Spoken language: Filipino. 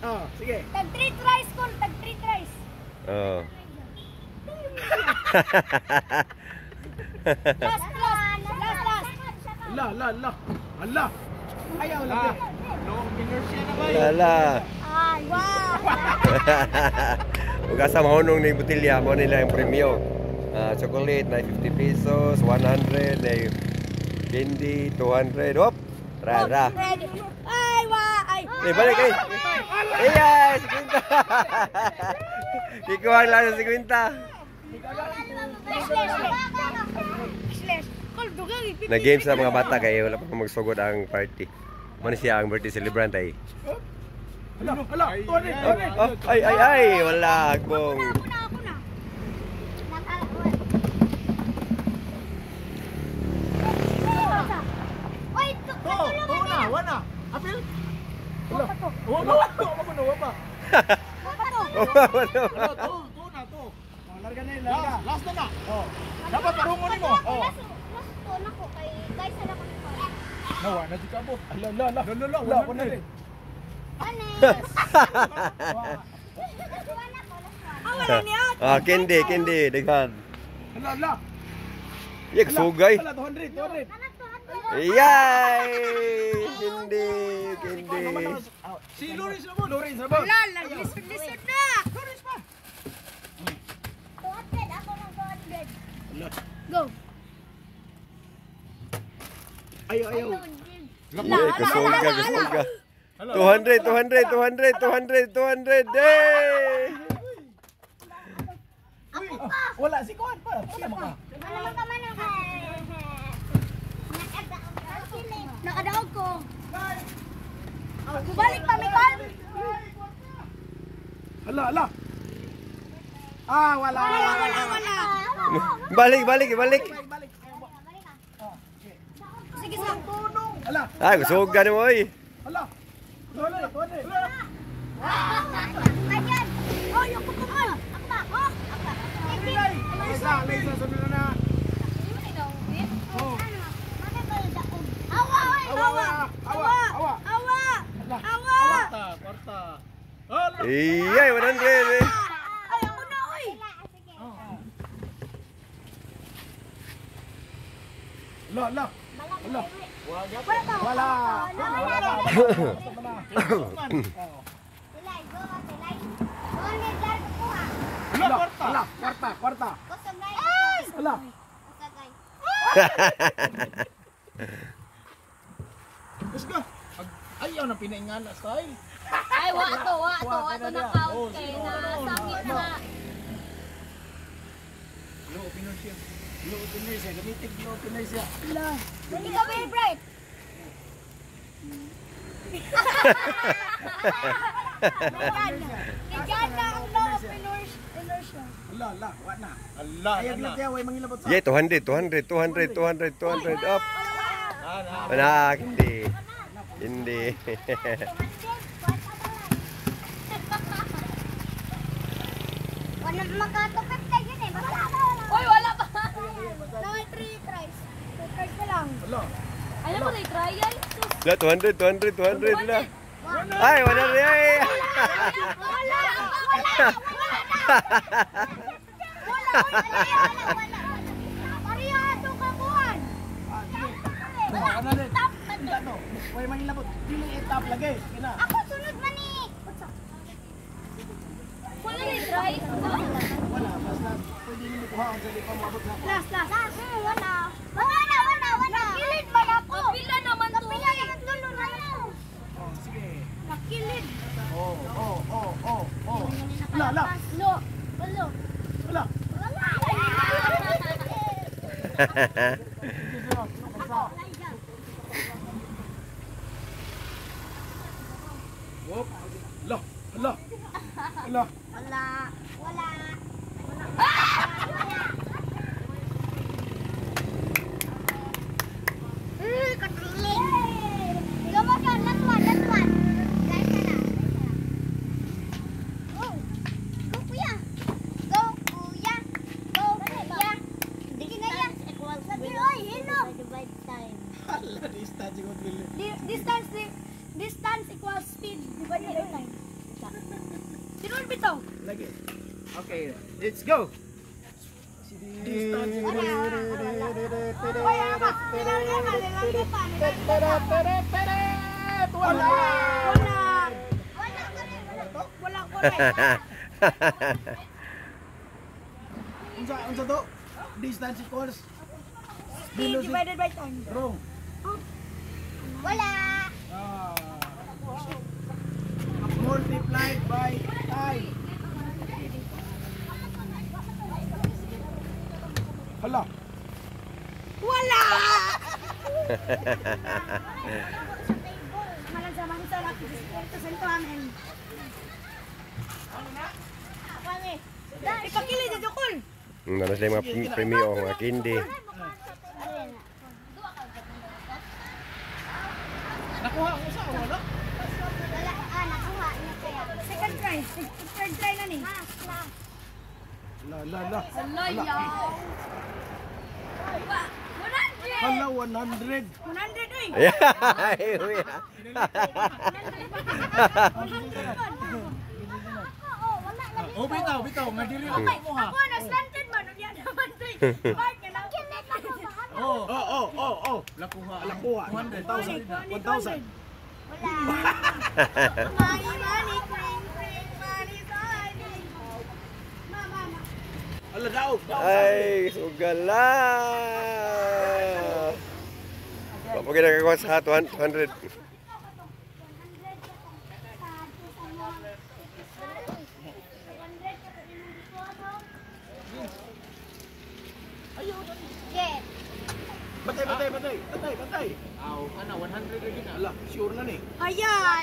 Oh, sige. Tag-treat rice ko, tag-treat rice. Oh. Last. Ala. Ayaw lang. No, inertia na ba? Lala. Ay, wow. Ug asa mahunong ning botelya mo nila yung premyo. Chocolate na 50 pesos, 100 na candy 200. Hop. Ra. Ready. Ay, wow. Ay. Balik ay. Ay, 50. Kikuha lang sa 50. Slash. Kol, dugang. Na-game sa mga bata kaya wala pa magsugod ang party. Mano siya ang birthday celebrant ay. Ala. Ay, wala agbong. Ako na. Oy, Wana. Apil? Wala pa to. Wapa pa. Wala pa to. To. Larga na. Last na. Oh. Dapat parungon nimo. Oh. Last to nako kay guys ala ko nito. Nawa na di ka bo. Ala. Wala ko na rin. Honest. Wala niya. Candy, daghan. Ala. Yak sugay. Ala 200. Yay! Candy. Si Loris na mo. Wala lang. Lisod na. Loris pa. 200 ako ng 200. Go. Ayaw. Yay, kusuga. 200. Hey! Wala si Kuan pa. Wala mo ka. Nakadaog ko. Balik pa, Mikol. Ala. Wala. Balik. Sige, sa tunong. Ala. Ay, kusuga ni mo oy. Ala. 200. Ayan. Oh, yung kukuha. Akba. Oh, akba. Lisa, sabi na. Awa. Kwarta. Iyay, 100 eh. Ay, ako na, oy. Ala. Wala. Kwarta. Ala. Let's go. Ayaw na pinaingan na style. Ay, wato na count kay na sangit na. Low Pinocchio. Gamitin Low Pinocchio. Hindi ka favorite. Kaya na ang law of inertia. Ala, wa na. Allah. Ayaw lang kaya way mangilabot sa. Yay, 200 up. Wala, hindi. Wala makatupit kayo yun eh. Uy, wala pa. Nakay 3 tries. 2 tries na lang. Ala. Alam mo na i-try yan? La, 200 na. Ay, 100 ay. Wala. Parihado ka buwan. Ano rin? Way mangilabot. Dili etap lagi. Kina. Ako sunod man eh. Wala na i-try. Wala, basta pwede nimo kuha ang dili pa maabot na. Last. Wala. Nakilid man ako. Kapila naman to. Kapila naman dulo na yun. Oh, sige. Nakilid. Oh. Ala. Wala. Wop. Ala. Wala. Katiling. Go mo siya. Last one. Guys, na. Go, kuya. Digi na yan. Sabi, oy, hello. Ala, di study ko dili. Distance equals speed. Divide by time. Tinul bitaw. Lagi. Okay, let's go. Distance. Wala. Unsa to? Distance equals Divided by time. wrong. Wala. Ah. Multiplied by time. Hala. Wala. Malang sa mga sarap. Ito sa ito amin. Kami. Ipakili dito kul. Nanas na yung mga premyo, mga candy. Nakuha ko sa wala. Wala. Nakuha. Second try. Third try na ni. La. Alayaw. Hala 100. 100 uy. Yeah, uy. Oh, bitaw, nga dili lang mo ha. Ako na slanted man unya naman tuy. Bart ka lang. Oh. Lakuha. 1,000. 1,000. Wala. Money, kring, money, money. Mama. Ala daw. Ay, sugala. Papagin na kakuha sa 200. Get. Batay. Aw, ana 100 lagi na. Ala, sure na ni. Ayan.